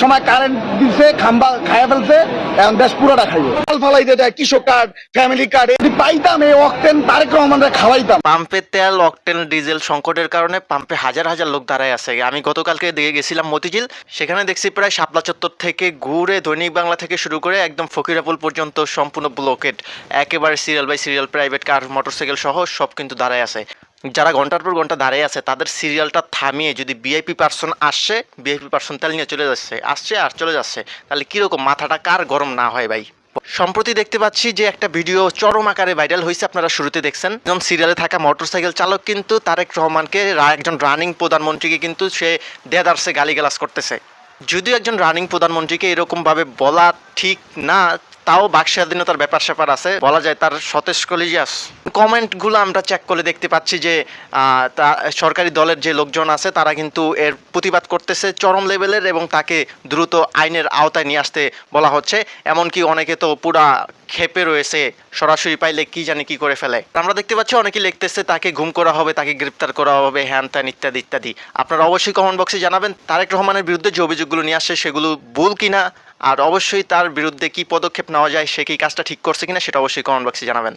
সময় কারেন্ট দিছে, খাম্বা খাইয়া ফেলছে, এখন দেশ পুরোটা খাইবে। ফালাই দিয়ে দেয় কৃষক কার্ড, ফ্যামিলি কার্ড, যদি পাইতাম এই অক্টেন তারেক রহমানরা খাওয়াইতাম। পাম্পে তেল, অকটেন, ডিজেল সংকটের কারণে পাম্পে হাজার হাজার লোক দাঁড়ায় আছে। আমি গতকালকে দিকে গেছিলাম মতিঝিল, সেখানে দেখছি প্রায় শাপলা চত্বর থেকে ঘুরে দৈনিক বাংলা থেকে শুরু করে একদম ফকিরাপুল পর্যন্ত সম্পূর্ণ ব্লকেট, একেবারে serial by serial private car, motorcycle সহ সব কিন্তু দাঁড়ায় আছে। যারা ঘন্টার পর ঘন্টা দাঁড়িয়ে আছে তাদের সিরিয়ালটা থামিয়ে যদি ভিআইপি পার্সন আসছে, ভিআইপি পার্সন তেল নিয়ে চলে যাচ্ছে, আসছে আর চলে যাচ্ছে, তাহলে কীরকম মাথাটা কার গরম না হয় ভাই। সম্প্রতি দেখতে পাচ্ছি যে একটা ভিডিও চরম আকারে ভাইরাল হয়েছে, আপনারা শুরুতে দেখছেন। একদম সিরিয়ালে থাকা মোটরসাইকেল চালক কিন্তু তারেক রহমানকে, একজন রানিং প্রধানমন্ত্রীকে কিন্তু সে দেদারসে গালিগালাজ করতেছে। যদিও একজন রানিং প্রধানমন্ত্রীকে এরকমভাবে বলা ঠিক না, তাও বাক স্বাধীনতার ব্যাপার স্যাপার আছে, বলা যায় তার সতেজ কলিজাস। কমেন্টগুলো আমরা চেক করে দেখতে পাচ্ছি যে সরকারি দলের যে লোকজন আছে তারা কিন্তু এর প্রতিবাদ করতেছে চরম লেভেলের, এবং তাকে দ্রুত আইনের আওতায় নিয়ে আসতে বলা হচ্ছে। এমনকি অনেকে তো পুরা ক্ষেপে রয়েছে, সরাসরি পাইলে কি জানি কি করে ফেলে। আমরা দেখতে পাচ্ছি অনেকেই লিখতেছে তাকে গুম করা হবে, তাকে গ্রেপ্তার করা হবে, হ্যান ত্যান ইত্যাদি ইত্যাদি। আপনারা অবশ্যই কমেন্ট বক্সে জানাবেন তারেক রহমানের বিরুদ্ধে যে অভিযোগগুলো নিয়ে আসছে সেগুলো ভুল কিনা, আর অবশ্যই তার বিরুদ্ধে কি পদক্ষেপ নেওয়া যায়, সে কি কাজটা ঠিক করছে কিনা সেটা অবশ্যই কমেন্ট বক্সে জানাবেন।